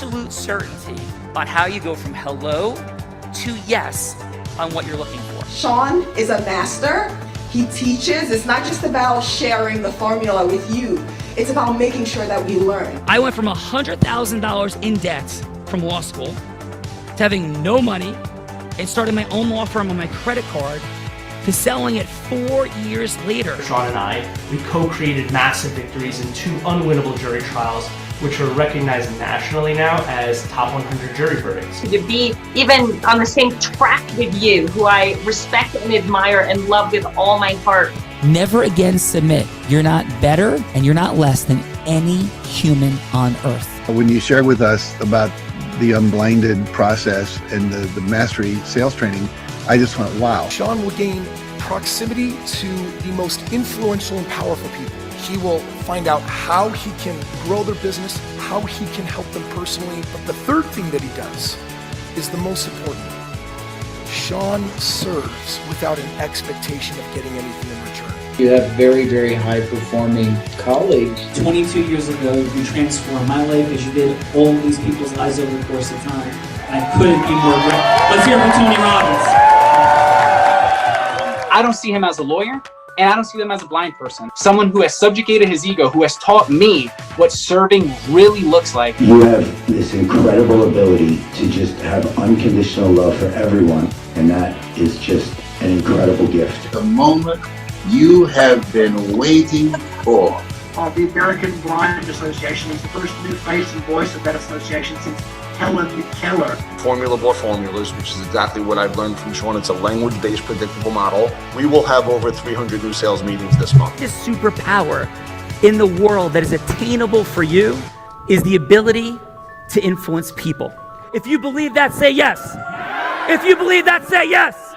absolute certainty on how you go from hello to yes on what you're looking for. Sean is a master. He teaches. It's not just about sharing the formula with you. It's about making sure that we learn. I went from $100,000 in debt from law school to having no money and starting my own law firm on my credit card to selling it 4 years later. Sean and I, we co-created massive victories in 2 unwinnable jury trials, which are recognized nationally now as top 100 jury verdicts. To be even on the same track with you, who I respect and admire and love with all my heart. Never again submit. You're not better and you're not less than any human on earth. When you shared with us about the unblinded process and the mastery sales training, I just went, wow. Sean will gain proximity to the most influential and powerful people. He will find out how he can grow their business, how he can help them personally. But the third thing that he does is the most important. Sean serves without an expectation of getting anything in return. You have very, very high-performing colleagues. 22 years ago, you transformed my life as you did all these people's lives over the course of time. I couldn't be more grateful. Let's hear it from Tony Robbins. I don't see him as a lawyer, and I don't see him as a blind person. Someone who has subjugated his ego, who has taught me what serving really looks like. You have this incredible ability to just have unconditional love for everyone, and that is just an incredible gift. The moment you have been waiting for. The American Blind Association is the first new face and voice of that association since Helen Keller. Formula Bore Formulas, which is exactly what I've learned from Sean. It's a language-based predictable model. We will have over 300 new sales meetings this month. This superpower in the world that is attainable for you is the ability to influence people. If you believe that, say yes. If you believe that, say yes.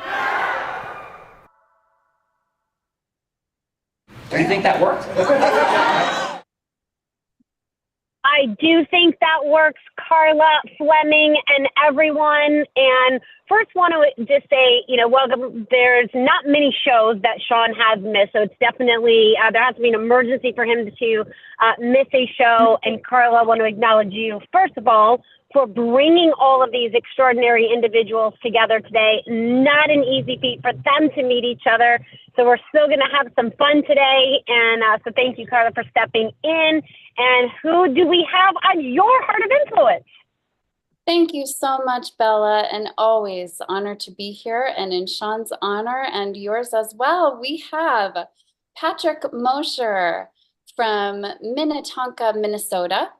Do you think that worked? I do think that works, Carla, Fleming, and everyone. And first want to just say, welcome. There's not many shows that Sean has missed, so it's definitely, there has to be an emergency for him to miss a show. And Carla, I want to acknowledge you, first of all, for bringing all of these extraordinary individuals together today. Not an easy feat for them to meet each other. So we're still going to have some fun today. And so thank you, Carla, for stepping in. And who do we have on your Heart of Influence? Thank you so much, Bella, and always honored to be here. And in Sean's honor and yours as well, we have Patrick Mosher from Minnetonka, Minnesota,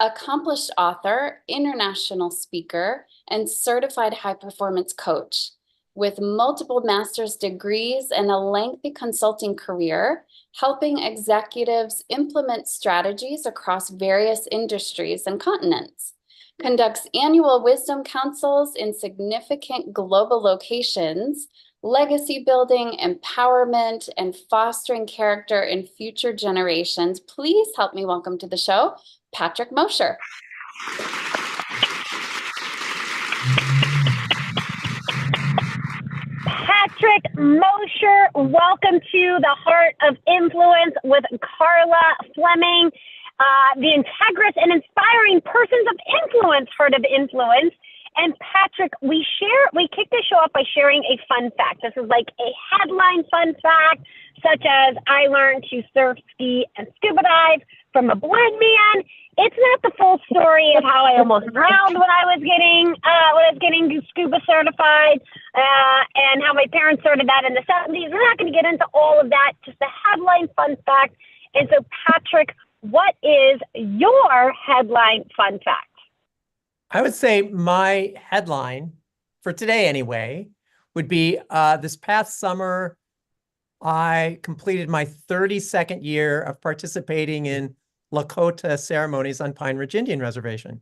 accomplished author, international speaker, and certified high-performance coach. With multiple master's degrees and a lengthy consulting career, helping executives implement strategies across various industries and continents, conducts annual wisdom councils in significant global locations, legacy building, empowerment, and fostering character in future generations. Please help me welcome to the show, Patrick Mosher. Patrick Mosher, welcome to the Heart of Influence with Carla Fleming, the integrous and inspiring persons of influence, Heart of Influence. And Patrick, we kick the show off by sharing a fun fact. This is like a headline fun fact, such as I learned to surf, ski, and scuba dive from a blind man. It's not the full story of how I almost drowned when I was getting scuba certified, and how my parents started that in the 70s. We're not going to get into all of that, just a headline fun fact. And so, Patrick, what is your headline fun fact? I would say my headline for today anyway would be this past summer, I completed my 32nd year of participating in Lakota ceremonies on Pine Ridge Indian Reservation.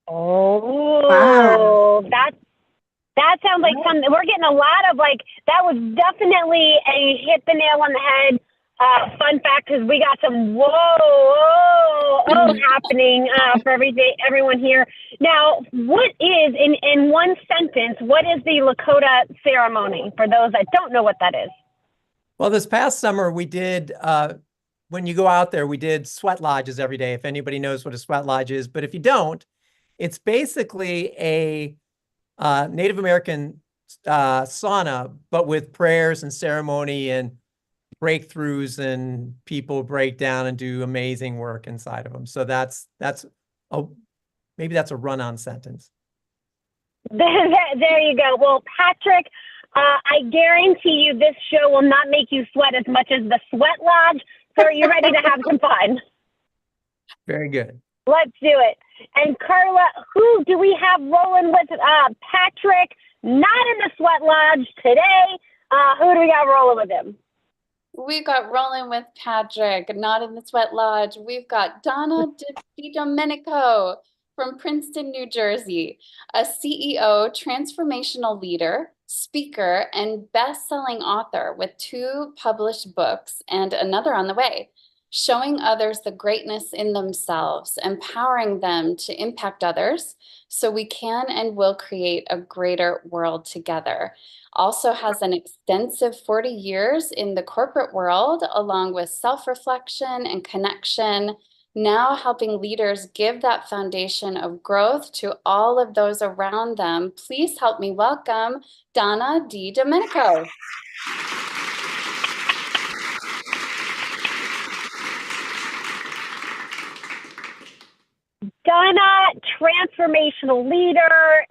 Oh, wow. That sounds like something. We're getting a lot of that was definitely a hit the nail on the head fun fact, because we got some happening for everyone here. Now, what is, in one sentence, what is the Lakota ceremony for those that don't know what that is? Well, this past summer we did when you go out there, we did sweat lodges every day, if anybody knows what a sweat lodge is. But if you don't, it's basically a Native American sauna, but with prayers and ceremony and breakthroughs, and people break down and do amazing work inside of them. So maybe that's a run-on sentence. There you go. Well, Patrick, I guarantee you this show will not make you sweat as much as the sweat lodge. So are you ready to have some fun? Very good. Let's do it. And Carla, who do we have rolling with Patrick? Not in the sweat lodge today. Who do we got rolling with him? We got rolling with Patrick, not in the sweat lodge. We've got Donna DiDomenico from Princeton, New Jersey, a CEO, transformational leader, speaker, and best-selling author with 2 published books and another on the way, showing others the greatness in themselves, empowering them to impact others so we can and will create a greater world together. Also has an extensive 40 years in the corporate world, along with self-reflection and connection, now helping leaders give that foundation of growth to all of those around them. Please help me welcome Donna DiDomenico. Donna, transformational leader,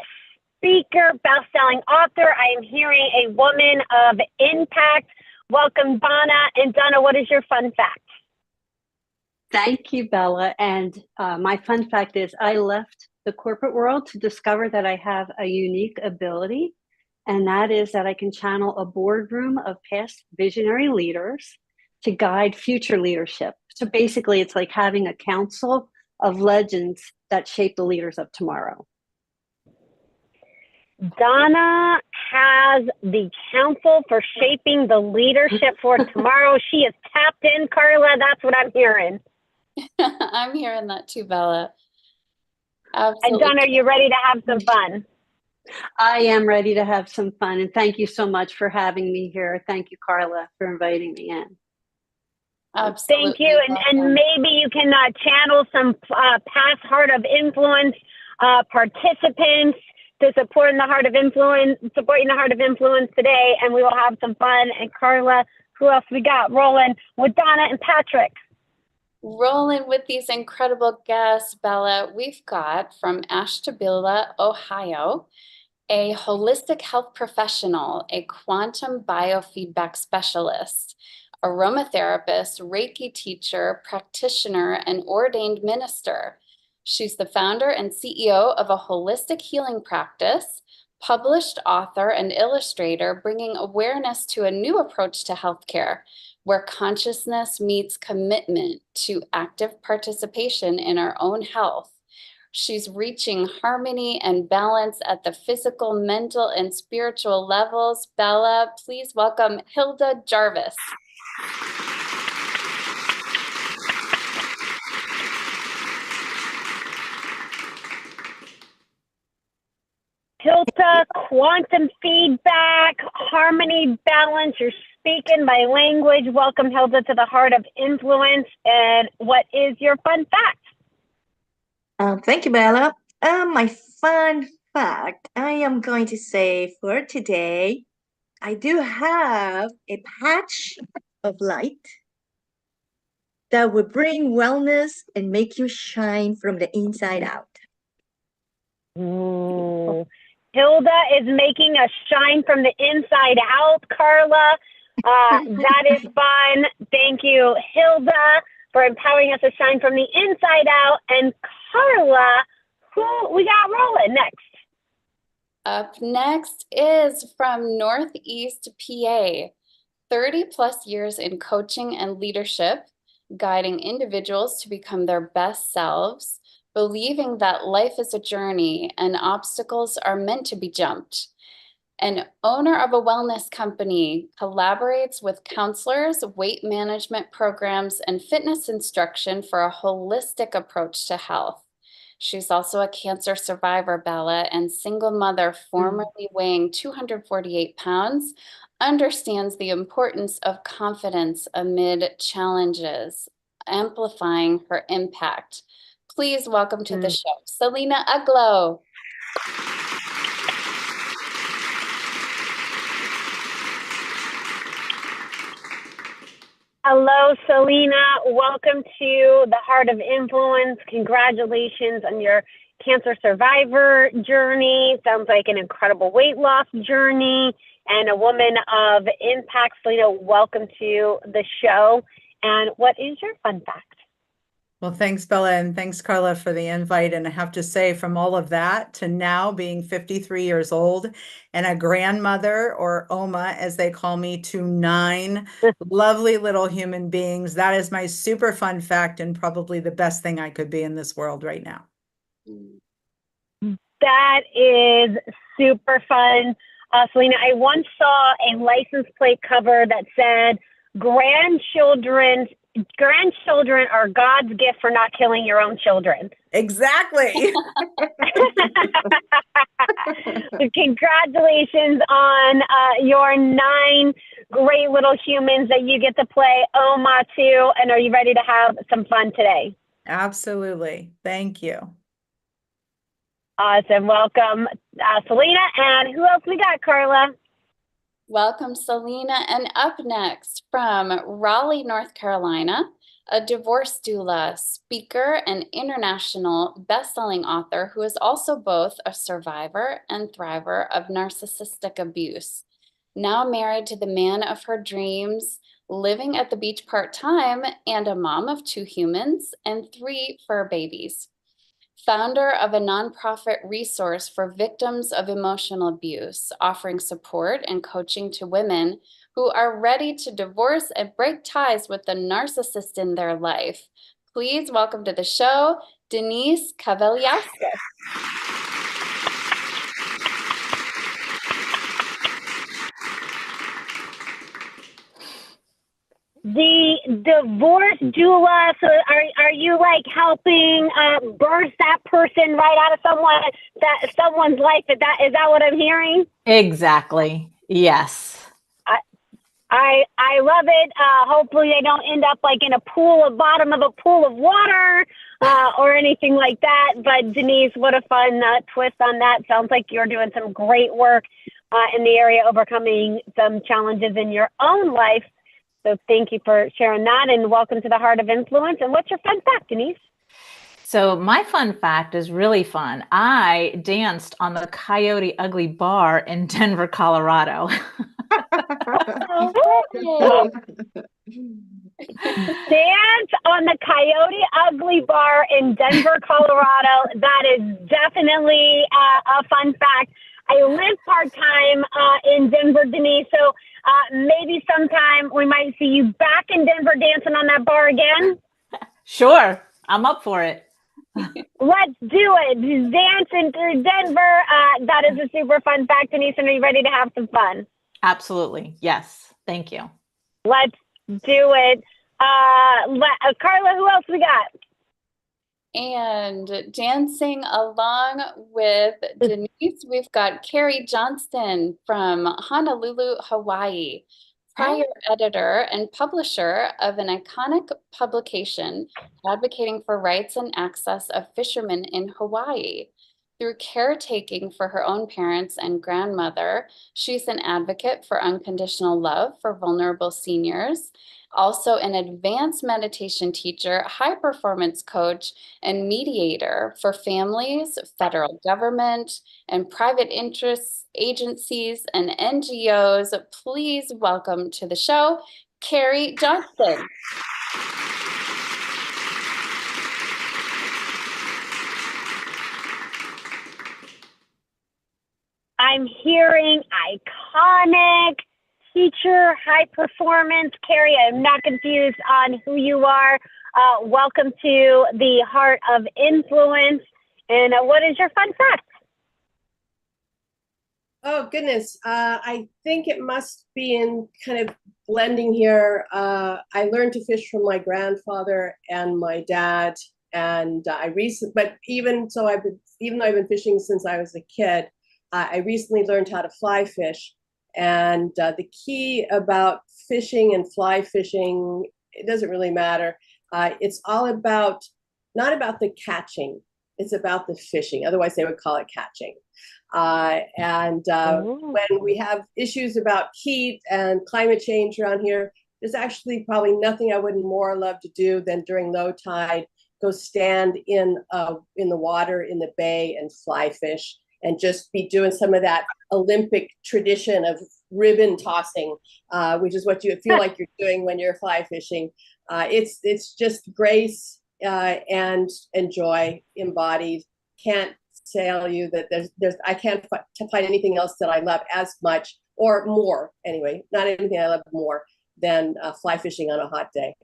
speaker, best-selling author. I am hearing a woman of impact. Welcome, Donna. And Donna, what is your fun fact? Thank you, Bella. And my fun fact is I left the corporate world to discover that I have a unique ability, and that is that I can channel a boardroom of past visionary leaders to guide future leadership. So basically, it's like having a council of legends that shape the leaders of tomorrow. Donna has the council for shaping the leadership for tomorrow. She is tapped in, Carla. That's what I'm hearing. I'm hearing that too, Bella. Absolutely. And Donna, are you ready to have some fun? I am ready to have some fun. And thank you so much for having me here. Thank you, Carla, for inviting me in. Absolutely. Thank you. And maybe you can channel some past Heart of Influence participants to supporting the Heart of Influence today, and we will have some fun. And Carla, who else we got rolling with Donna and Patrick? Rolling with these incredible guests, Bella, we've got from Ashtabula, Ohio, a holistic health professional, a quantum biofeedback specialist, aromatherapist, Reiki teacher, practitioner, and ordained minister. She's the founder and CEO of a holistic healing practice, published author and illustrator, bringing awareness to a new approach to healthcare, where consciousness meets commitment to active participation in our own health. She's reaching harmony and balance at the physical, mental, and spiritual levels. Bella, please welcome Hilda Jarvis. Hilda, quantum feedback, harmony, balance. You're speaking my language. Welcome, Hilda, to the Heart of Influence. And what is your fun fact? Thank you, Bella. My fun fact, I am going to say for today, I do have a patch of light that will bring wellness and make you shine from the inside out. Ooh. Hilda is making us shine from the inside out, Carla. That is fun. Thank you, Hilda, for empowering us to shine from the inside out. And Carla, who we got rolling next? Up next is from Northeast PA, 30 plus years in coaching and leadership, guiding individuals to become their best selves, believing that life is a journey and obstacles are meant to be jumped. An owner of a wellness company, collaborates with counselors, weight management programs, and fitness instruction for a holistic approach to health. She's also a cancer survivor, Bella, and single mother, formerly weighing 248 pounds, understands the importance of confidence amid challenges, amplifying her impact. Please welcome to the show, Selena Uglow. Hello, Selena. Welcome to the Heart of Influence. Congratulations on your cancer survivor journey. Sounds like an incredible weight loss journey and a woman of impact. Selena, welcome to the show. And what is your fun fact? Well, thanks, Bella, and thanks, Carla, for the invite. And I have to say, from all of that to now being 53 years old and a grandmother, or Oma, as they call me, to 9 lovely little human beings, that is my super fun fact and probably the best thing I could be in this world right now. That is super fun. Selena, I once saw a license plate cover that said, grandchildren are God's gift for not killing your own children. Exactly. Congratulations on your 9 great little humans that you get to play Oma to. And are you ready to have some fun today? Absolutely. Thank you. Awesome. Welcome, Selena. And who else we got, Carla? Welcome, Selena. And up next from Raleigh, North Carolina, a divorce doula, speaker, and international best-selling author who is also both a survivor and thriver of narcissistic abuse. Now married to the man of her dreams, living at the beach part-time, and a mom of 2 humans and 3 fur babies. Founder of a nonprofit resource for victims of emotional abuse, offering support and coaching to women who are ready to divorce and break ties with the narcissist in their life. Please welcome to the show, Denise Kavaliauskas. The divorce doula, so are you like helping birth that person right out of someone's life? Is that what I'm hearing? Exactly. Yes. I love it. Hopefully they don't end up like in bottom of a pool of water or anything like that. But Denise, what a fun twist on that. Sounds like you're doing some great work in the area, overcoming some challenges in your own life. So thank you for sharing that, and welcome to the Heart of Influence. And what's your fun fact, Denise? So my fun fact is really fun. I danced on the Coyote Ugly Bar in Denver, Colorado. Dance on the Coyote Ugly Bar in Denver, Colorado. That is definitely a fun fact. I live part-time in Denver, Denise, so maybe sometime we might see you back in Denver dancing on that bar again. Sure, I'm up for it. Let's do it. Dancing through Denver. That is a super fun fact, Denise, and are you ready to have some fun? Absolutely. Yes. Thank you. Let's do it. Carla, who else we got? And dancing along with Denise, we've got Carrie Johnston from Honolulu, Hawaii, prior editor and publisher of an iconic publication advocating for rights and access of fishermen in Hawaii. Through caretaking for her own parents and grandmother, she's an advocate for unconditional love for vulnerable seniors, also an advanced meditation teacher, high performance coach, and mediator for families, federal government, and private interests, agencies, and NGOs. Please welcome to the show, Carrie Johnston. I'm hearing iconic, teacher, high performance. Carrie, I'm not confused on who you are. Welcome to the Heart of Influence. And what is your fun fact? Oh, goodness. I think it must be in kind of blending here. I learned to fish from my grandfather and my dad. And but even though I've been fishing since I was a kid, I recently learned how to fly fish. And the key about fishing and fly fishing, it doesn't really matter. It's all about, not about the catching, it's about the fishing. Otherwise they would call it catching. When we have issues about heat and climate change around here, there's actually probably nothing I wouldn't more love to do than during low tide, go stand in the water in the bay and fly fish, and just be doing some of that Olympic tradition of ribbon tossing, which is what you feel like you're doing when you're fly fishing. It's just grace and joy embodied. Can't tell you that I can't find anything else that I love as much or more. Anyway, not anything I love more than fly fishing on a hot day.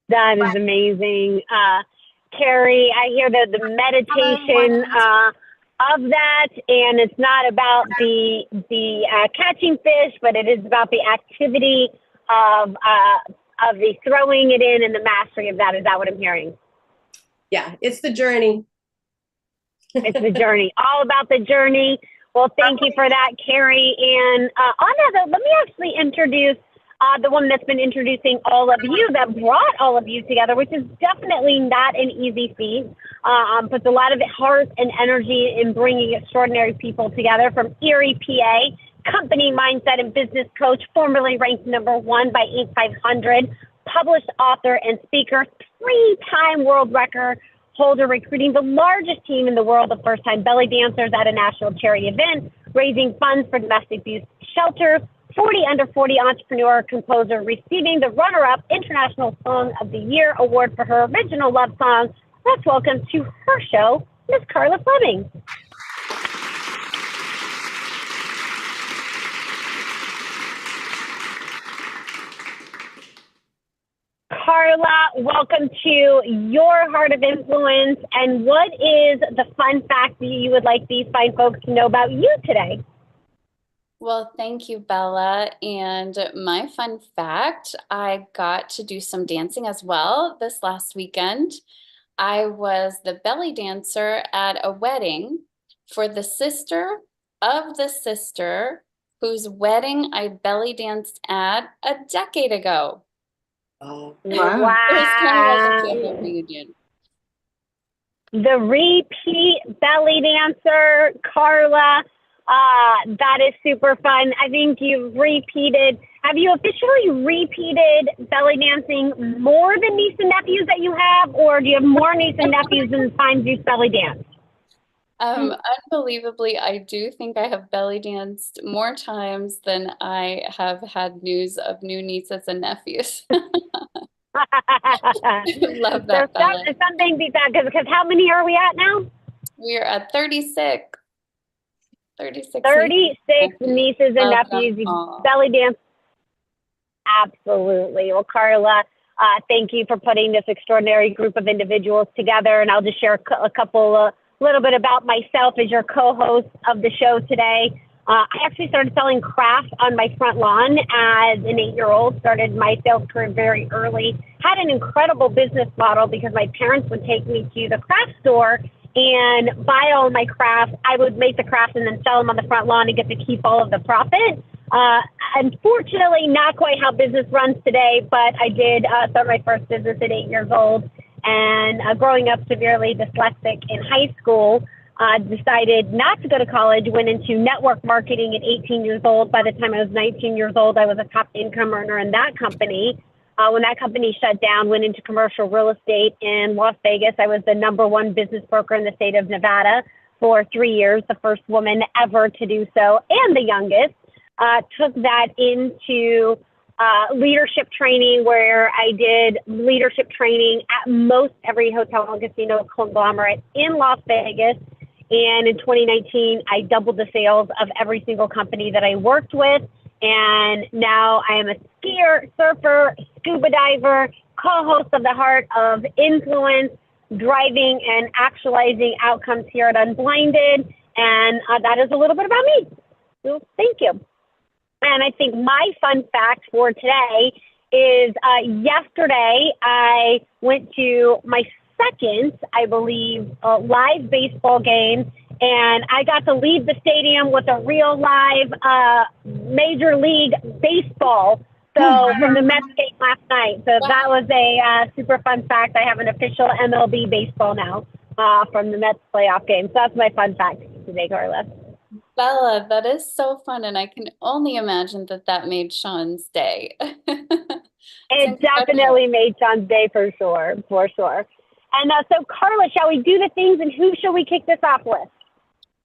That is amazing. Carrie, I hear the meditation of that, and it's not about the catching fish, but it is about the activity of the throwing it in and the mastery of that. Is that what I'm hearing? Yeah, it's the journey. It's the journey, all about the journey. Well, thank you for that, Carrie. And on that, let me actually introduce the woman that's been introducing all of you, that brought all of you together, which is definitely not an easy feat. Puts a lot of heart and energy in bringing extraordinary people together. From Erie, PA, company mindset and business coach, formerly ranked #1 by Inc. 500, published author and speaker, 3-time world record holder, recruiting the largest team in the world of first-time belly dancers at a national charity event, raising funds for domestic abuse shelters, 40 Under 40 entrepreneur composer, receiving the runner-up International Song of the Year award for her original love song. Let's welcome to her show, Miss Carla Fleming. Carla, welcome to your Heart of Influence. And what is the fun fact that you would like these fine folks to know about you today? Well, thank you, Bella. And my fun fact, I got to do some dancing as well this last weekend. I was the belly dancer at a wedding for the sister of the sister whose wedding I belly danced at a decade ago. Oh, wow. It was kind of like a family reunion. The repeat belly dancer, Carla. That is super fun. I think you've repeated. Have you officially repeated belly dancing more than niece and nephews that you have, or do you have more niece and nephews than times you belly dance? Unbelievably, I do think I have belly danced more times than I have had news of new nieces and nephews. Love that. So something beats that, because how many are we at now? We are at 36. 36 nieces and nephews. You belly dance. Absolutely. Well, Carla, thank you for putting this extraordinary group of individuals together. And I'll just share a little bit about myself as your co-host of the show today. I actually started selling craft on my front lawn as an 8-year-old, started my sales career very early, had an incredible business model because my parents would take me to the craft store and buy all my crafts. I would make the crafts and then sell them on the front lawn and get to keep all of the profit. Unfortunately, not quite how business runs today, but I did start my first business at 8 years old. And growing up severely dyslexic in high school, decided not to go to college, went into network marketing at 18 years old. By the time I was 19 years old, I was a top income earner in that company. When that company shut down, went into commercial real estate in Las Vegas. I was the #1 business broker in the state of Nevada for 3 years, the first woman ever to do so, and the youngest. Took that into leadership training, where I did leadership training at most every hotel and casino conglomerate in Las Vegas. And in 2019, I doubled the sales of every single company that I worked with. And now I am a skier, surfer, scuba diver, co-host of the Heart of Influence, driving and actualizing outcomes here at Unblinded. And that is a little bit about me. So thank you. And I think my fun fact for today is yesterday I went to my second, I believe, live baseball game, and I got to leave the stadium with a real live Major League Baseball. So from the Mets game last night. So that was a super fun fact. I have an official MLB baseball now from the Mets playoff game. So that's my fun fact today, Carla. Bella, that is so fun, and I can only imagine that that made Sean's day. It definitely made Sean's day for sure, for sure. And so, Carla, shall we do the things, and who shall we kick this off with?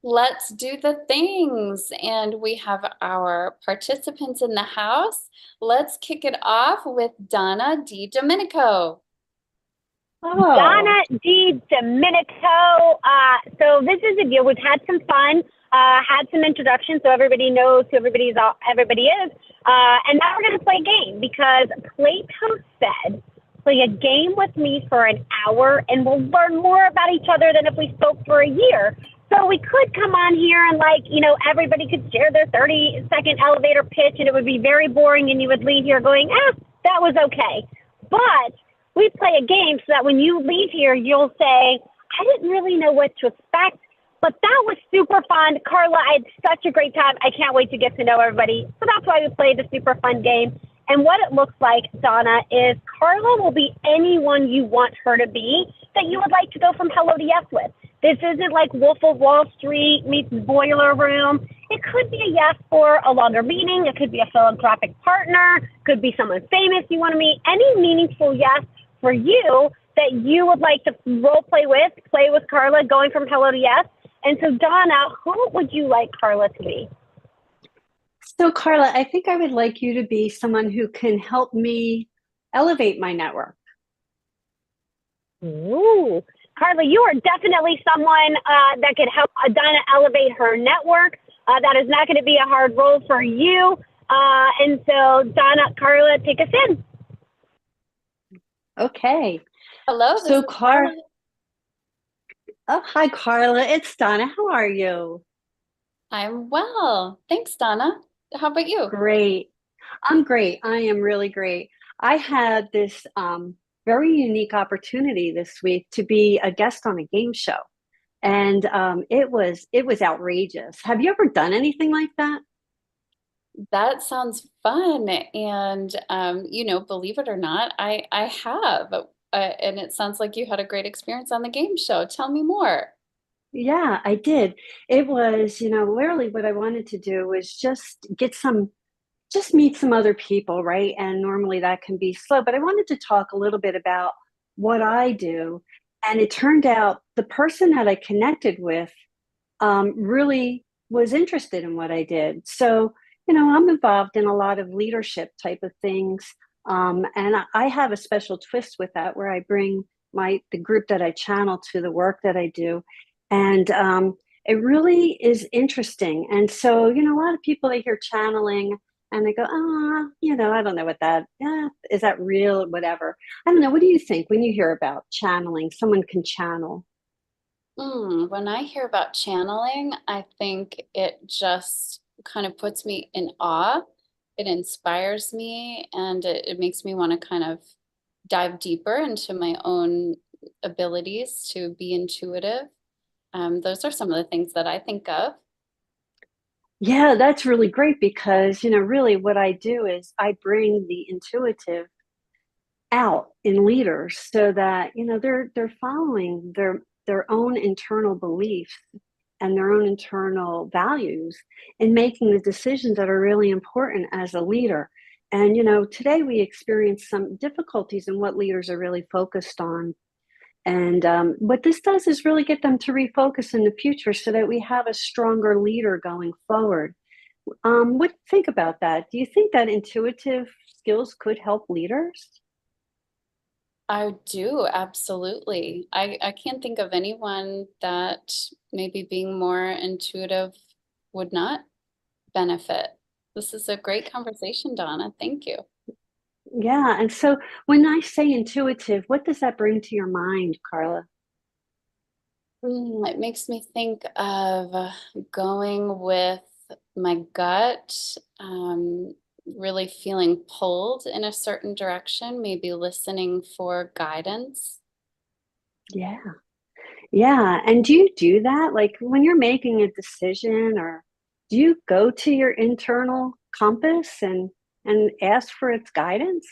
Let's do the things. And we have our participants in the house. Let's kick it off with Donna D. Domenico. Oh. Donna D. Domenico. So this is a deal. We've had some fun, had some introductions, so everybody knows who everybody is. And now we're going to play a game because Plato said, play a game with me for an hour and we'll learn more about each other than if we spoke for a year. So we could come on here and everybody could share their 30-second elevator pitch and it would be very boring and you would leave here going, that was okay. But we play a game so that when you leave here, you'll say, I didn't really know what to expect, but that was super fun. Carla, I had such a great time. I can't wait to get to know everybody. So that's why we play the super fun game. And what it looks like, Donna, is Carla will be anyone you want her to be that you would like to go from hello to yes with. This isn't like Wolf of Wall Street meets Boiler Room. It could be a yes for a longer meeting. It could be a philanthropic partner. Could be someone famous you want to meet. Any meaningful yes for you that you would like to play with Carla, going from hello to yes. And so, Donna, who would you like Carla to be? So, Carla, I think I would like you to be someone who can help me elevate my network. Ooh, Carla, you are definitely someone that could help Donna elevate her network. That is not going to be a hard role for you. And so, Donna, Carla, take us in. Okay. Hello. So, Carla. Oh, hi, Carla. It's Donna. How are you? I'm well. Thanks, Donna. How about you? Great. I'm great. I am really great. I had this very unique opportunity this week to be a guest on a game show. And it was outrageous. Have you ever done anything like that? That sounds fun. And, believe it or not, I have. And it sounds like you had a great experience on the game show. Tell me more. Yeah, I did. It was, literally what I wanted to do was just meet some other people, right? And normally that can be slow, but I wanted to talk a little bit about what I do. And it turned out the person that I connected with really was interested in what I did. So, I'm involved in a lot of leadership type of things. And I have a special twist with that where I bring the group that I channel to the work that I do. And it really is interesting. And so, a lot of people, they hear channeling and they go, I don't know what that, is that real? Whatever. I don't know. What do you think when you hear about channeling? Someone can channel. When I hear about channeling, I think it just kind of puts me in awe. It inspires me and it makes me want to kind of dive deeper into my own abilities to be intuitive. Those are some of the things that I think of. Yeah, that's really great because, really what I do is I bring the intuitive out in leaders so that, they're following their own internal beliefs and their own internal values in making the decisions that are really important as a leader. And, today we experience some difficulties in what leaders are really focused on. And what this does is really get them to refocus in the future so that we have a stronger leader going forward. What do you think about that? Do you think that intuitive skills could help leaders? I do, absolutely. I can't think of anyone that maybe being more intuitive would not benefit. This is a great conversation, Donna. Thank you. Yeah. And so when I say intuitive, what does that bring to your mind, Carla? It makes me think of going with my gut, really feeling pulled in a certain direction, maybe listening for guidance. Yeah. Yeah. And do you do that? Like when you're making a decision, or do you go to your internal compass and ask for its guidance?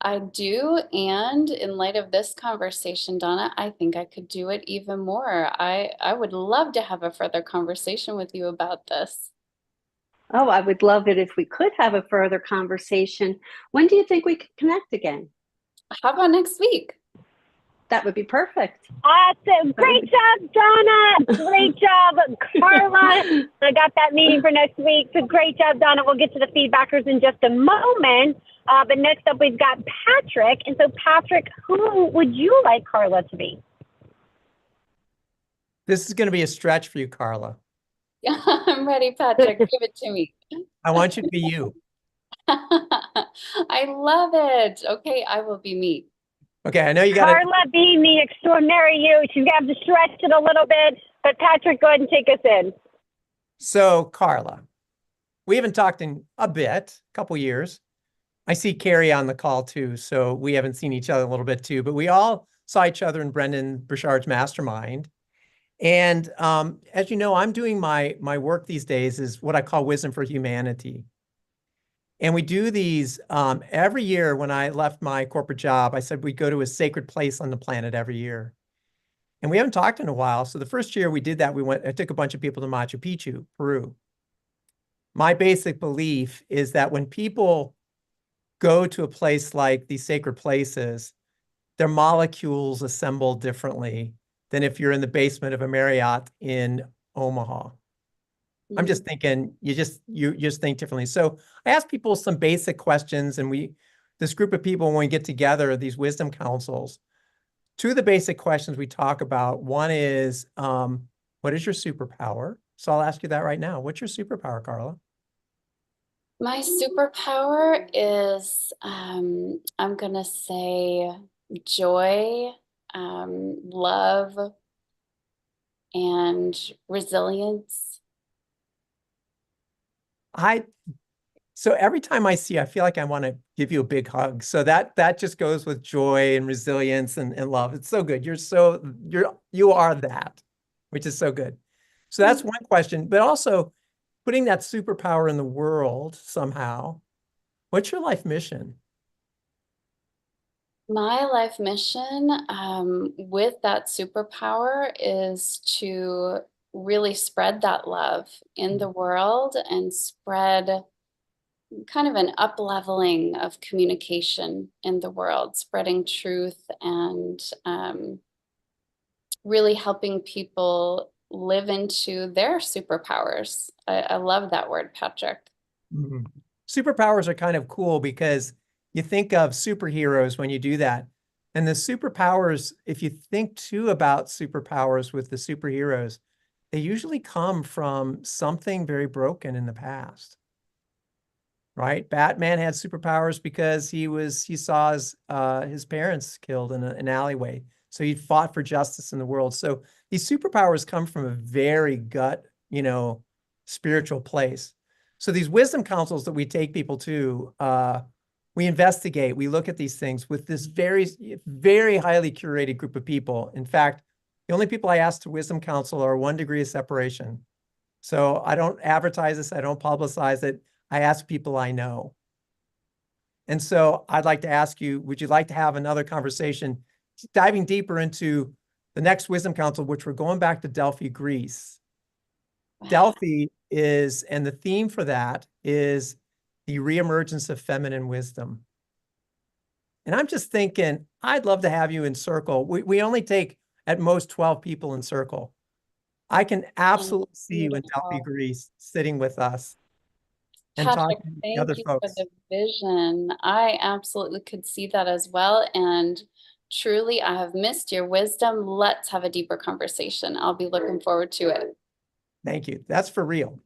I do, and in light of this conversation, Donna, I think I could do it even more. I would love to have a further conversation with you about this. Oh, I would love it if we could have a further conversation. When do you think we could connect again? How about next week? That would be perfect. Awesome. Great job, Donna. Great job, Carla. I got that meeting for next week. So great job, Donna. We'll get to the feedbackers in just a moment. But next up, we've got Patrick. And so, Patrick, who would you like Carla to be? This is going to be a stretch for you, Carla. I'm ready, Patrick. Give it to me. I want you to be you. I love it. Okay, I will be me. Okay, I know you got Carla being the extraordinary you. She's got to stretch it a little bit. But, Patrick, go ahead and take us in. So, Carla, we haven't talked in a couple years. I see Carrie on the call too, so we haven't seen each other a little bit too, but we all saw each other in Brendan Burchard's mastermind. And as you know, I'm doing my work these days is what I call Wisdom for Humanity. And we do these every year. When I left my corporate job, I said we'd go to a sacred place on the planet every year. And we haven't talked in a while. So the first year we did that, I took a bunch of people to Machu Picchu, Peru. My basic belief is that when people go to a place like these sacred places, their molecules assemble differently than if you're in the basement of a Marriott in Omaha. I'm just thinking, you just think differently. So I asked people some basic questions, and this group of people, when we get together, these wisdom councils, two of the basic questions we talk about, one is, what is your superpower? So I'll ask you that right now. What's your superpower, Carla? My superpower is, I'm going to say joy, love, and resilience. So every time I see you, I feel like I want to give you a big hug. So that just goes with joy and resilience and love. It's so good. You are that, which is so good. So that's one question, but also putting that superpower in the world somehow. What's your life mission? My life mission with that superpower is to really spread that love in the world and spread kind of an up-leveling of communication in the world, spreading truth and really helping people live into their superpowers. I love that word, Patrick. Mm-hmm. Superpowers are kind of cool because you think of superheroes when you do that. And the superpowers, if you think too about superpowers with the superheroes, they usually come from something very broken in the past, right? Batman had superpowers because he saw his parents killed in an alleyway. So he fought for justice in the world. So these superpowers come from a very gut, spiritual place. So these wisdom councils that we take people to, we investigate, we look at these things with this very, very highly curated group of people. In fact, the only people I ask to wisdom council are 1 degree of separation. So I don't advertise this, I don't publicize it. I ask people I know. And so I'd like to ask you, would you like to have another conversation diving deeper into the next wisdom council, which we're going back to Delphi, Greece. Wow. Delphi is, and the theme for that is the reemergence of feminine wisdom. And I'm just thinking, I'd love to have you in circle. We only take at most 12 people in circle. I can absolutely see you in Delphi, Greece, sitting with us and Patrick, talking to thank other you folks. for the vision. I absolutely could see that as well. And truly, I have missed your wisdom. Let's have a deeper conversation. I'll be looking forward to it. Thank you. That's for real.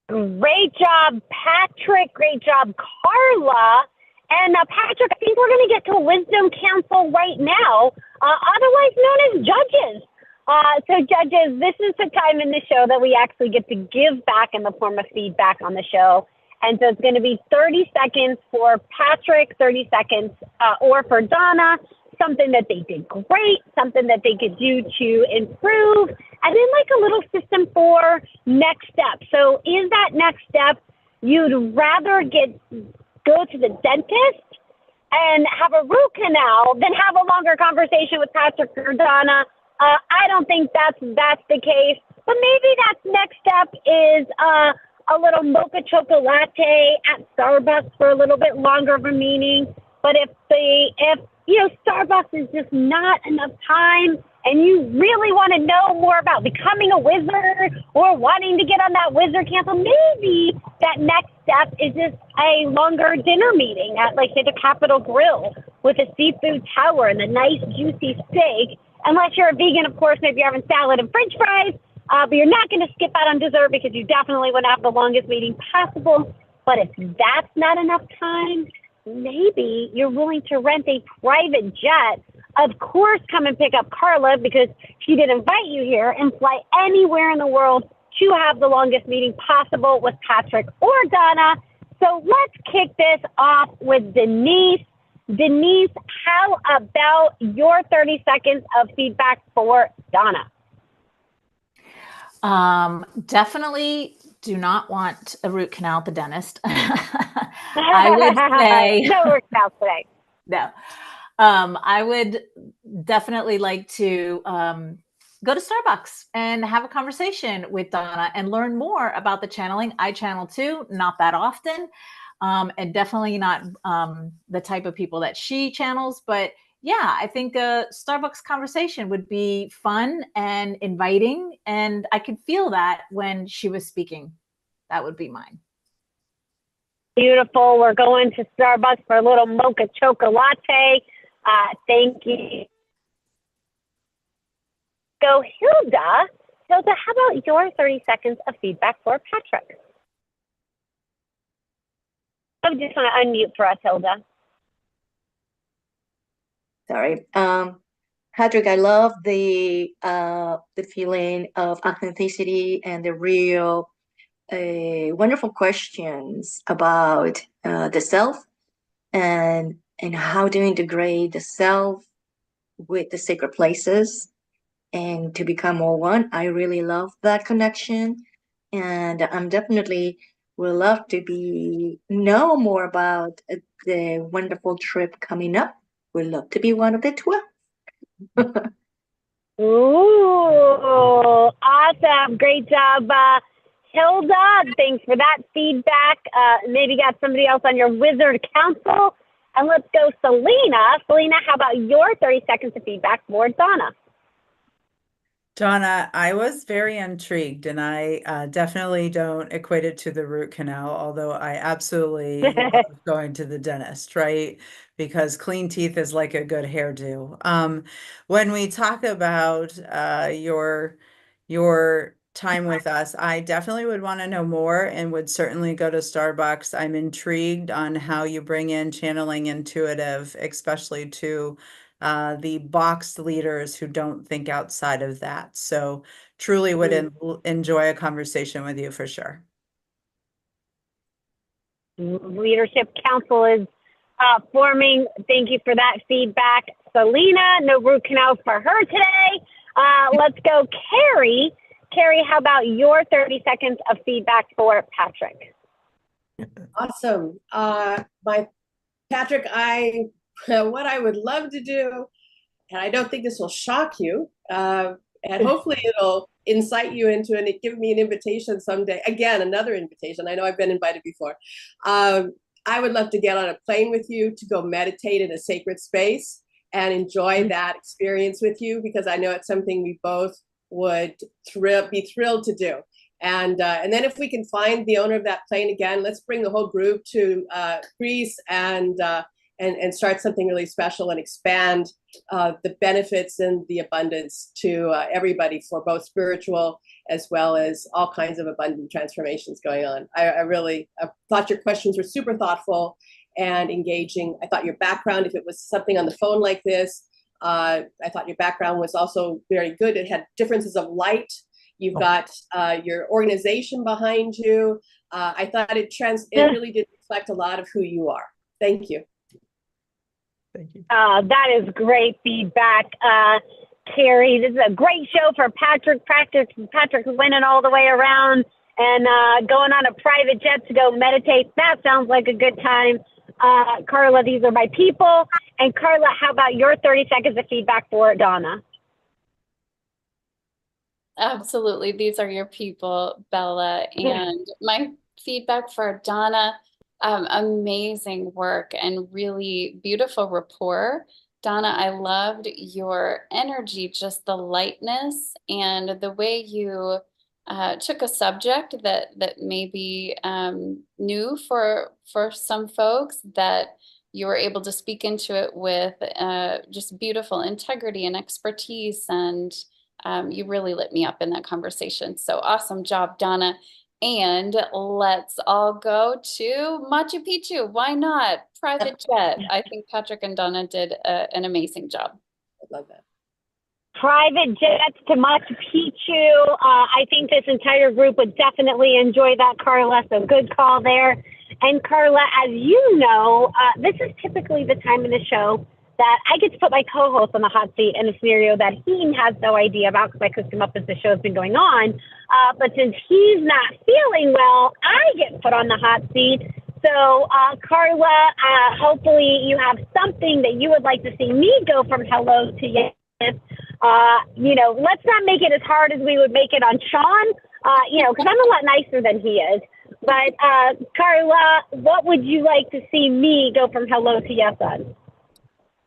Great job, Patrick. Great job, Carla. And Patrick, I think we're going to get to Wisdom Council right now, otherwise known as judges. So judges, this is the time in the show that we actually get to give back in the form of feedback on the show. And so it's going to be 30 seconds for Patrick, 30 seconds or for Donna, something that they did great, something that they could do to improve, and then like a little system for next step. So is that next step you'd rather go to the dentist and have a root canal than have a longer conversation with Patrick or Donna? I don't think that's the case, but maybe that next step is a little mocha chocolate latte at Starbucks for a little bit longer of a meeting. But if Starbucks is just not enough time and you really want to know more about becoming a wizard or wanting to get on that wizard council, maybe that next step is just a longer dinner meeting at, like, say, the Capitol Grill with a seafood tower and a nice juicy steak. Unless you're a vegan, of course, maybe you're having salad and french fries, but you're not going to skip out on dessert because you definitely want to have the longest meeting possible. But if that's not enough time, maybe you're willing to rent a private jet. Of course, come and pick up Carla because she did invite you here, and fly anywhere in the world to have the longest meeting possible with Patrick or Donna. So let's kick this off with Denise. Denise, how about your 30 seconds of feedback for Donna? Definitely do not want a root canal at the dentist. I would say no root canals today. No. I would definitely like to go to Starbucks and have a conversation with Donna and learn more about the channeling. I channel too, not that often, and definitely not the type of people that she channels. But yeah, I think a Starbucks conversation would be fun and inviting, and I could feel that when she was speaking. That would be mine. Beautiful. We're going to Starbucks for a little mocha chocolate latte. Thank you. So Hilda, how about your 30 seconds of feedback for Patrick? I just want to unmute for us, Hilda. Sorry. Patrick, I love the feeling of authenticity and the real wonderful questions about the self and how to integrate the self with the sacred places and to become more one. I really love that connection, and I'm definitely would love to know more about the wonderful trip coming up. Would love to be one of the 12. Ooh, awesome. Great job, Hilda. Thanks for that feedback. Maybe got somebody else on your wizard council. And let's go Selena. Selena, how about your 30 seconds of feedback for Donna? Donna, I was very intrigued, and I definitely don't equate it to the root canal, although I absolutely love going to the dentist, right? Because clean teeth is like a good hairdo. When we talk about your time with us, I definitely would want to know more and would certainly go to Starbucks. I'm intrigued on how you bring in channeling intuitive, especially to the boxed leaders who don't think outside of that. So truly would enjoy a conversation with you for sure. Leadership Council is forming. Thank you for that feedback. Selena, no root canals for her today. Let's go Carrie. Carrie, how about your 30 seconds of feedback for Patrick? Awesome. Patrick, what I would love to do, and I don't think this will shock you, and hopefully it'll incite you into and give me an invitation someday. Again, another invitation. I know I've been invited before. I would love to get on a plane with you to go meditate in a sacred space and enjoy that experience with you, because I know it's something we both would be thrilled to do. And then if we can find the owner of that plane again, let's bring the whole group to Greece and start something really special and expand the benefits and the abundance to everybody, for both spiritual as well as all kinds of abundant transformations going on. I thought your questions were super thoughtful and engaging. I thought your background, if it was something on the phone like this, I thought your background was also very good. It had differences of light. You've got your organization behind you. I thought it really did reflect a lot of who you are. Thank you. Thank you. That is great feedback, Carrie. This is a great show for Patrick. Patrick's winning all the way around and going on a private jet to go meditate. That sounds like a good time. Carla, these are my people. And Carla, how about your 30 seconds of feedback for Donna? Absolutely. These are your people, Bella. And my feedback for Donna, amazing work and really beautiful rapport. Donna, I loved your energy, just the lightness and the way you took a subject that may be new for some folks, that you were able to speak into it with just beautiful integrity and expertise. And you really lit me up in that conversation. So awesome job, Donna. And let's all go to Machu Picchu. Why not? Private jet. I think Patrick and Donna did an amazing job. I love that. Private jets to Machu Picchu. I think this entire group would definitely enjoy that, Carla. So good call there. And Carla, as you know, this is typically the time in the show that I get to put my co-host on the hot seat in a scenario that he has no idea about, because I cooked him up as the show's been going on. But since he's not feeling well, I get put on the hot seat. So, Carla, hopefully you have something that you would like to see me go from hello to yes. Let's not make it as hard as we would make it on Sean, because I'm a lot nicer than he is. But, Carla, what would you like to see me go from hello to yes on?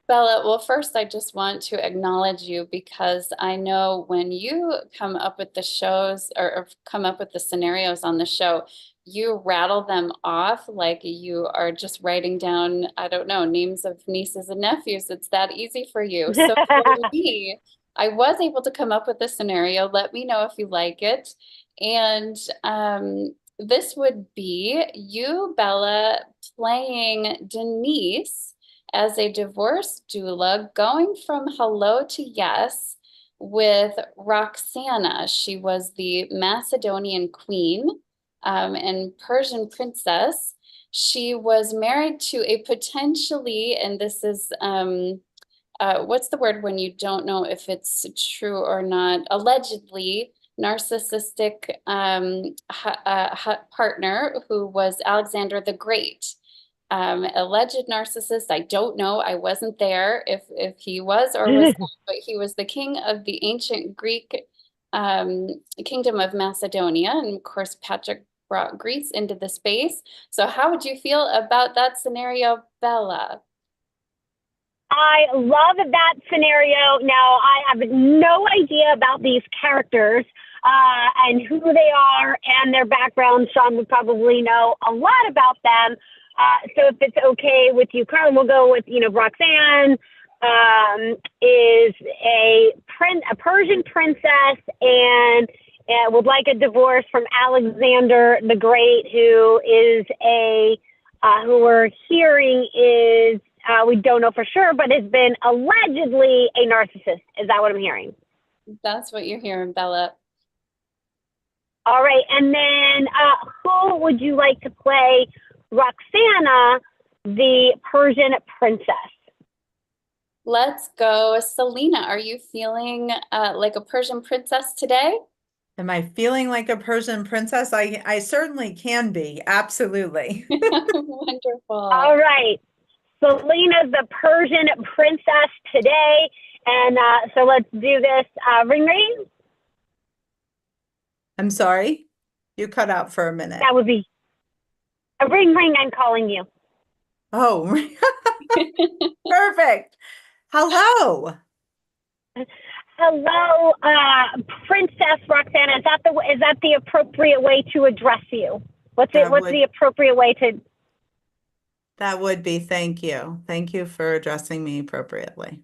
Bella, well, first, I just want to acknowledge you, because I know when you come up with the shows or come up with the scenarios on the show, you rattle them off like you are just writing down, I don't know, names of nieces and nephews. It's that easy for you. So for me, I was able to come up with a scenario. Let me know if you like it. And this would be you, Bella, playing Denise as a divorce doula, going from hello to yes with Roxana. She was the Macedonian queen and Persian princess. She was married to a potentially, and this is, what's the word when you don't know if it's true or not, allegedly narcissistic partner, who was Alexander the Great. Alleged narcissist. I don't know. I wasn't there if he was or was not, but he was the king of the ancient Greek kingdom of Macedonia. And of course, Patrick brought Greece into the space. So how would you feel about that scenario, Bella? I love that scenario. Now, I have no idea about these characters and who they are and their background. Sean would probably know a lot about them. So if it's okay with you, Carla, we'll go with, Roxanne is a Persian princess and would like a divorce from Alexander the Great, who is who we're hearing is, we don't know for sure, but has been allegedly a narcissist. Is that what I'm hearing? That's what you're hearing, Bella. All right. And then who would you like to play Roxana, the Persian princess? Let's go. Selena, are you feeling like a Persian princess today? Am I feeling like a Persian princess? I certainly can be. Absolutely. Wonderful. All right. Selena's the Persian princess today. And so let's do this. Ring ring. I'm sorry. You cut out for a minute. That would be a ring ring. I'm calling you. Oh, perfect. Hello. Hello, Princess Roxana. Is that the appropriate way to address you? What's the appropriate way to? That would be. Thank you. Thank you for addressing me appropriately.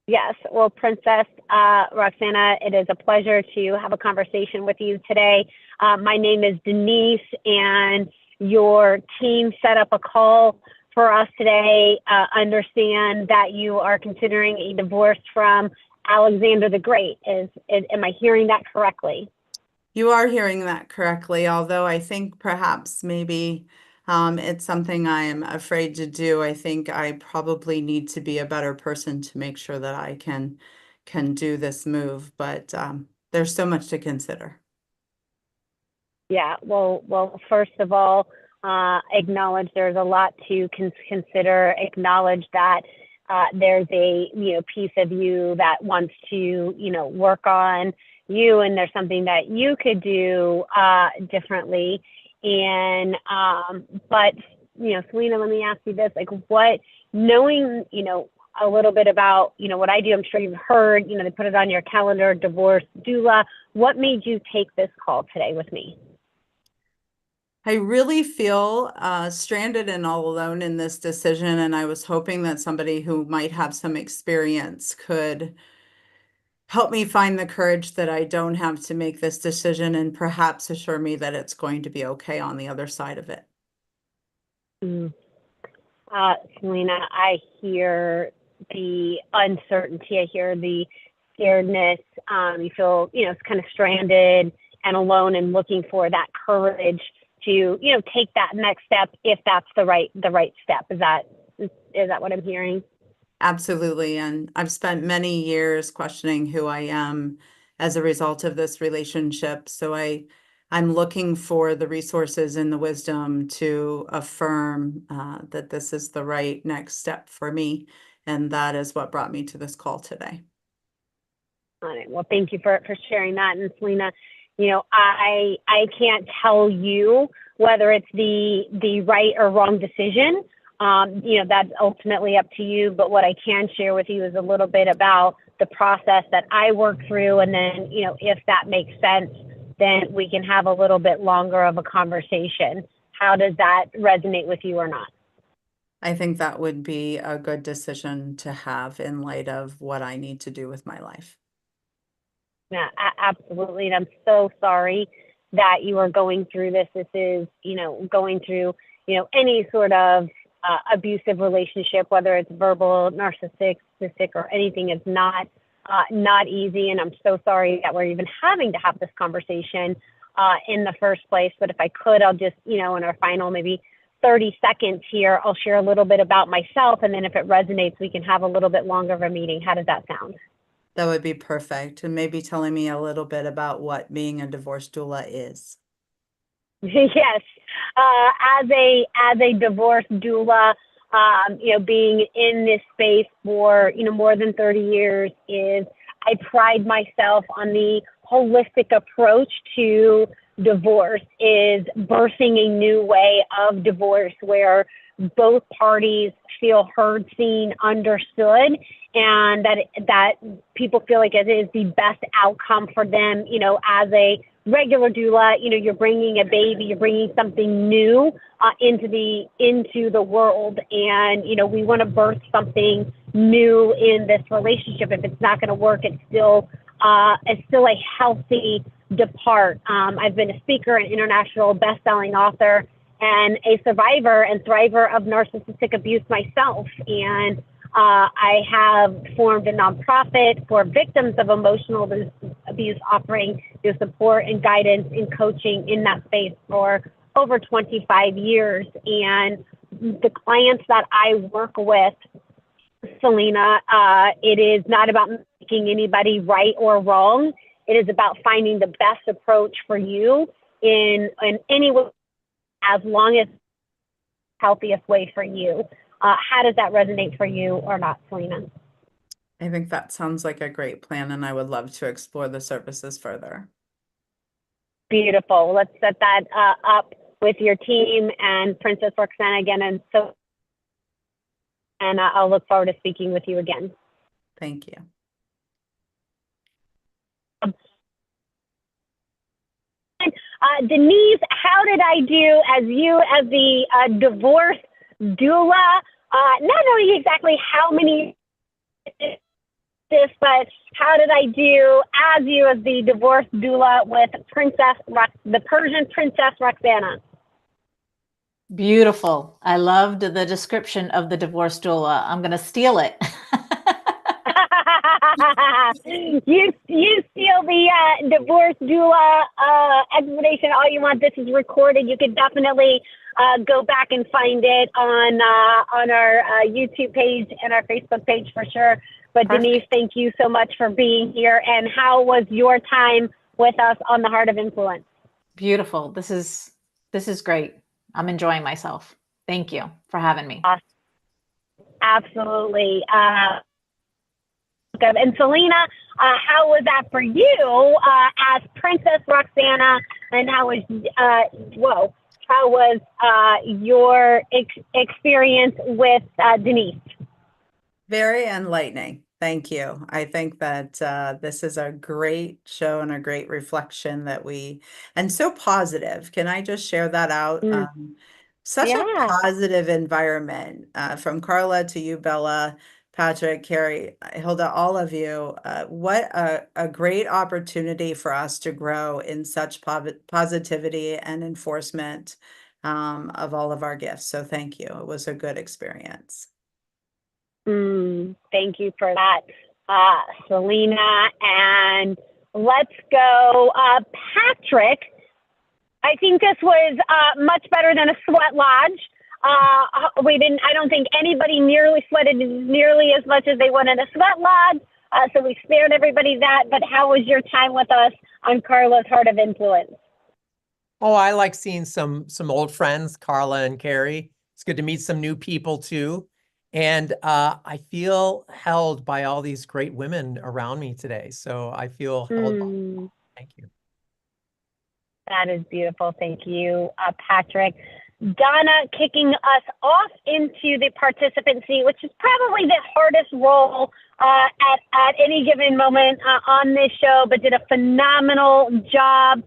Yes. Well, Princess Roxana, it is a pleasure to have a conversation with you today. My name is Denise, and your team set up a call for us today. Understand that you are considering a divorce from Alexander the Great. Am I hearing that correctly? You are hearing that correctly, although I think perhaps maybe it's something I am afraid to do. I think I probably need to be a better person to make sure that I can do this move, but there's so much to consider. Yeah, well, first of all, acknowledge there's a lot to consider. Acknowledge that there's a piece of you that wants to work on you, and there's something that you could do differently. And but Selena, let me ask you this: like, what, knowing a little bit about what I do, I'm sure you've heard they put it on your calendar, divorce doula. What made you take this call today with me? I really feel stranded and all alone in this decision, and I was hoping that somebody who might have some experience could help me find the courage that I don't have to make this decision, and perhaps assure me that it's going to be okay on the other side of it. Selena, I hear the uncertainty. I hear the scaredness. You feel, it's kind of stranded and alone, and looking for that courage to, take that next step if that's the right step. Is that what I'm hearing? Absolutely. And I've spent many years questioning who I am as a result of this relationship. So I'm looking for the resources and the wisdom to affirm that this is the right next step for me. And that is what brought me to this call today. All right. Well, thank you for sharing that. And Selena, I can't tell you whether it's the right or wrong decision. That's ultimately up to you. But what I can share with you is a little bit about the process that I work through. And then, if that makes sense, then we can have a little bit longer of a conversation. How does that resonate with you or not? I think that would be a good decision to have in light of what I need to do with my life. Yeah, absolutely. And I'm so sorry that you are going through this. This is, going through, any sort of abusive relationship, whether it's verbal, narcissistic, or anything, is not easy. And I'm so sorry that we're even having to have this conversation in the first place. But if I could, I'll just, in our final maybe 30 seconds here, I'll share a little bit about myself. And then if it resonates, we can have a little bit longer of a meeting. How does that sound? That would be perfect. And maybe telling me a little bit about what being a divorce doula is. Yes. As a divorce doula, being in this space for, more than 30 years, I pride myself on the holistic approach to divorce, is birthing a new way of divorce where both parties feel heard, seen, understood, and that people feel like it is the best outcome for them. As a regular doula, you're bringing a baby, you're bringing something new into the world, and we want to birth something new in this relationship. If it's not going to work, it's still a healthy depart. I've been a speaker, an international best-selling author, and a survivor and thriver of narcissistic abuse myself. And I have formed a nonprofit for victims of emotional abuse, offering support and guidance and coaching in that space for over 25 years. And the clients that I work with, Selena, it is not about making anybody right or wrong. It is about finding the best approach for you in any way, as long as healthiest way for you. How does that resonate for you or not, Selena? I think that sounds like a great plan, and I would love to explore the services further. Beautiful. Let's set that up with your team and Princess Roxana again. And I'll look forward to speaking with you again. Thank you. Denise, how did I do as the divorce doula? Not knowing exactly how many this, but how did I do as the divorce doula with the Persian Princess Roxana? Beautiful. I loved the description of the divorce doula. I'm going to steal it. You steal divorce doula explanation all you want. This is recorded. You can definitely go back and find it on our YouTube page and our Facebook page for sure. But Perfect. Denise, thank you so much for being here. And how was your time with us on the Heart of Influence? Beautiful. This is great. I'm enjoying myself. Thank you for having me. Awesome. Absolutely. And Selena, how was that for you as Princess Roxana? And how was your experience with Denise? Very enlightening. Thank you. I think that this is a great show and a great reflection and so positive. Can I just share that out? Such a positive environment from Carla to you, Bella, Patrick, Carrie, Hilda, all of you. What a great opportunity for us to grow in such positivity and enforcement of all of our gifts. So thank you. It was a good experience. Thank you for that, Selena. And let's go, Patrick. I think this was much better than a sweat lodge. I don't think anybody nearly sweated nearly as much as they went in a sweat lodge. So we spared everybody that. But how was your time with us on Carla's Heart of Influence? Oh, I like seeing some old friends, Carla and Carrie. It's good to meet some new people too. And I feel held by all these great women around me today. So I feel held by. Thank you. That is beautiful. Thank you, Patrick. Donna kicking us off into the participant seat, which is probably the hardest role at any given moment on this show, but did a phenomenal job.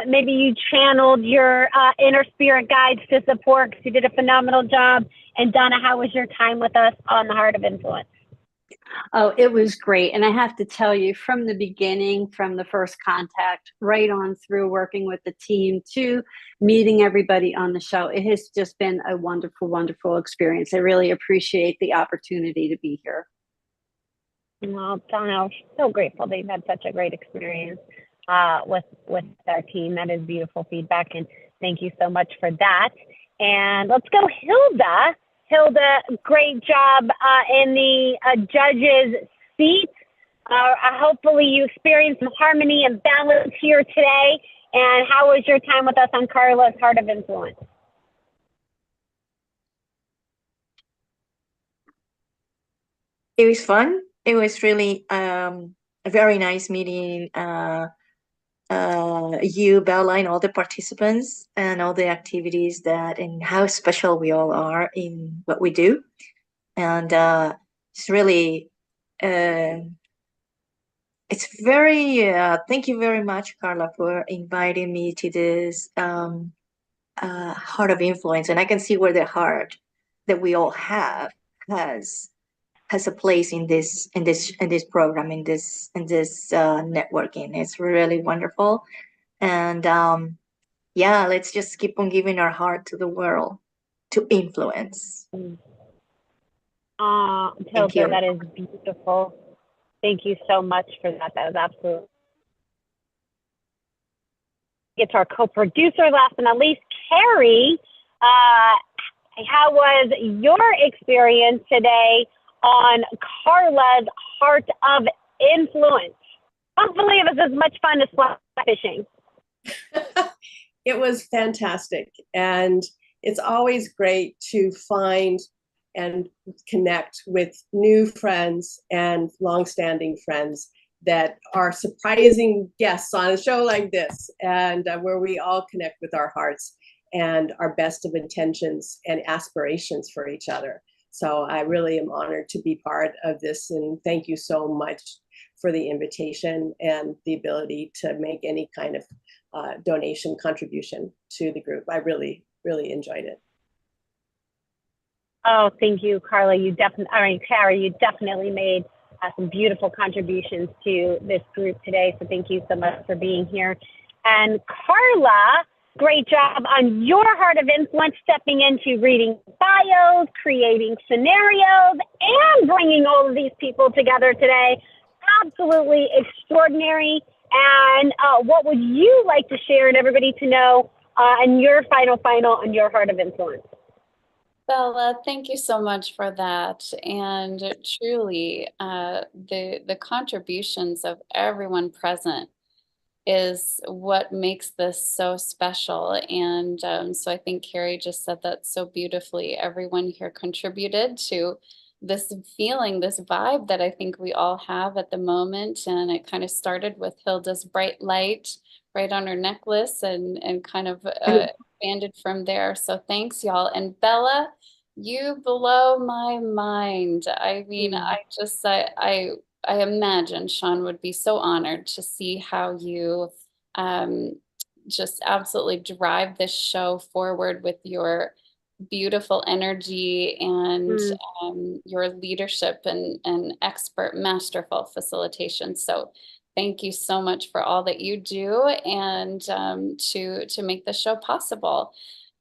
Maybe you channeled your inner spirit guides to support because you did a phenomenal job. And Donna, how was your time with us on the Heart of Influence? Oh, it was great. And I have to tell you, from the beginning, from the first contact, right on through working with the team to meeting everybody on the show, it has just been a wonderful, wonderful experience. I really appreciate the opportunity to be here. Well, Donna, I'm so grateful that you've had such a great experience with our team. That is beautiful feedback, and thank you so much for that. And let's go, Hilda. Hilda, great job in the judge's seat. Hopefully you experienced some harmony and balance here today. And how was your time with us on Carla's Heart of Influence? It was fun. It was really a very nice meeting you, Bella, and all the participants and all the activities and how special we all are in what we do. And it's really, it's very, thank you very much, Carla, for inviting me to this Heart of Influence. And I can see where the heart that we all have has a place in this program, in this networking. It's really wonderful. And yeah, let's just keep on giving our heart to the world to influence. Thank you. That is beautiful. Thank you so much for that. That was absolutely. It's our co-producer, last but not least, Carrie. How was your experience today on Carla's Heart of Influence? Hopefully it was as much fun as fly fishing. It was fantastic. And it's always great to find and connect with new friends and longstanding friends that are surprising guests on a show like this, and where we all connect with our hearts and our best of intentions and aspirations for each other. So I really am honored to be part of this, and thank you so much for the invitation and the ability to make any kind of donation contribution to the group. I really, really enjoyed it. Oh, thank you, Carla. Carrie, you definitely made some beautiful contributions to this group today. So thank you so much for being here. And Carla, great job on your Heart of Influence, stepping into reading bios, creating scenarios, and bringing all of these people together today. Absolutely extraordinary. And what would you like to share and everybody to know and your final on your Heart of Influence? Bella, thank you so much for that. And truly, the contributions of everyone present is what makes this so special. And so I think Carrie just said that so beautifully. Everyone here contributed to this feeling, this vibe that I think we all have at the moment. And it kind of started with Hilda's bright light right on her necklace and kind of expanded from there. So thanks, y'all. And Bella, you blow my mind. I mean, I imagine Sean would be so honored to see how you just absolutely drive this show forward with your beautiful energy and your leadership and expert, masterful facilitation. So thank you so much for all that you do and to make the show possible.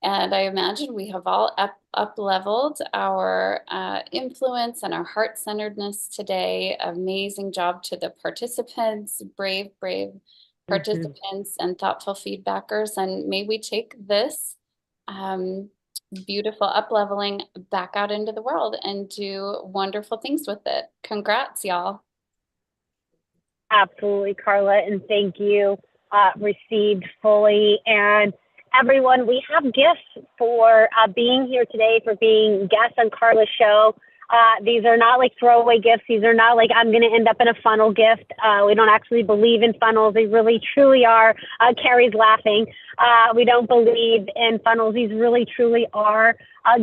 And I imagine we have all up-leveled our influence and our heart-centeredness today. Amazing job to the participants, brave participants and thoughtful feedbackers. And may we take this beautiful up-leveling back out into the world and do wonderful things with it. Congrats, y'all. Absolutely, Carla, and thank you. Received fully. And everyone, we have gifts for being here today, for being guests on Carla's show. These are not like throwaway gifts. These are not like I'm going to end up in a funnel gift. We don't actually believe in funnels. They really, truly are. Carrie's laughing. We don't believe in funnels. These really, truly are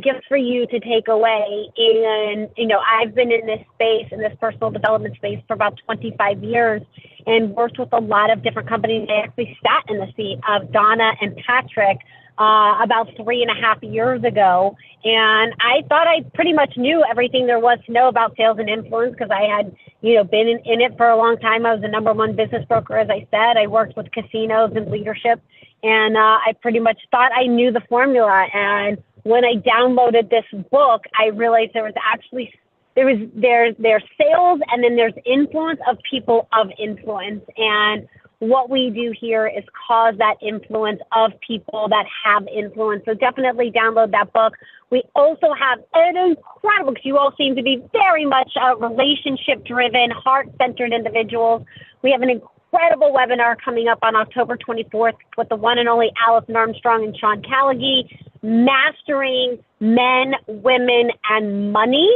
gifts for you to take away. And, you know, I've been in this space, in this personal development space for about 25 years and worked with a lot of different companies. I actually sat in the seat of Donna and Patrick about 3.5 years ago. And I thought I pretty much knew everything there was to know about sales and influence because I had, you know, been in it for a long time. I was the #1 business broker, as I said. I worked with casinos and leadership, and I pretty much thought I knew the formula. And when I downloaded this book, I realized there was actually there's sales and then there's influence of people of influence. And what we do here is cause that influence of people that have influence. So definitely download that book. We also have an incredible, because you all seem to be very much relationship-driven, heart-centered individuals. We have an incredible webinar coming up on October 24th with the one and only Allison Armstrong and Sean Callaghy, Mastering Men, Women, and Money.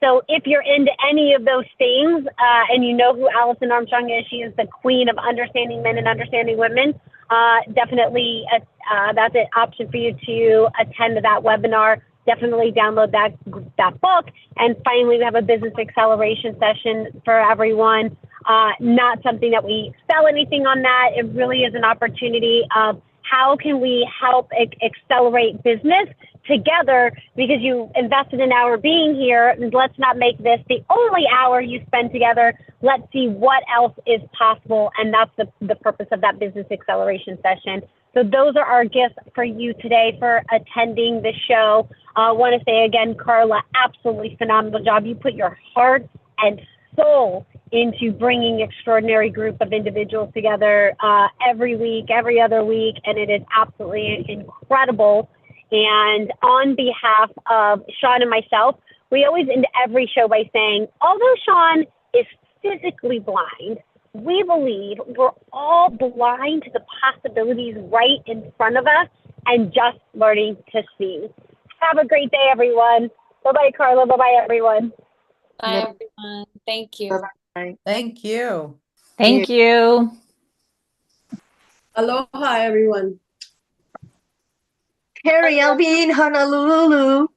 So if you're into any of those things and you know who Allison Armstrong is, she is the queen of understanding men and understanding women. Definitely that's an option for you to attend to that webinar. Definitely download that book. And finally, we have a business acceleration session for everyone. Not something that we sell anything on that. It really is an opportunity of how can we help accelerate business together, because you invested an hour being here. Let's not make this the only hour you spend together. Let's see what else is possible. And that's the purpose of that business acceleration session. So those are our gifts for you today for attending the show. I want to say again, Carla, absolutely phenomenal job. You put your heart and soul into bringing extraordinary group of individuals together every week, every other week, and it is absolutely incredible. And on behalf of Sean and myself, we always end every show by saying, although Sean is physically blind, we believe we're all blind to the possibilities right in front of us and just learning to see. Have a great day, everyone. Bye-bye, Carla. Bye-bye, everyone. Bye, everyone. Thank you. Bye-bye. Thank you. Thank you. Aloha, everyone. Carrie, I'll be in Honolulu.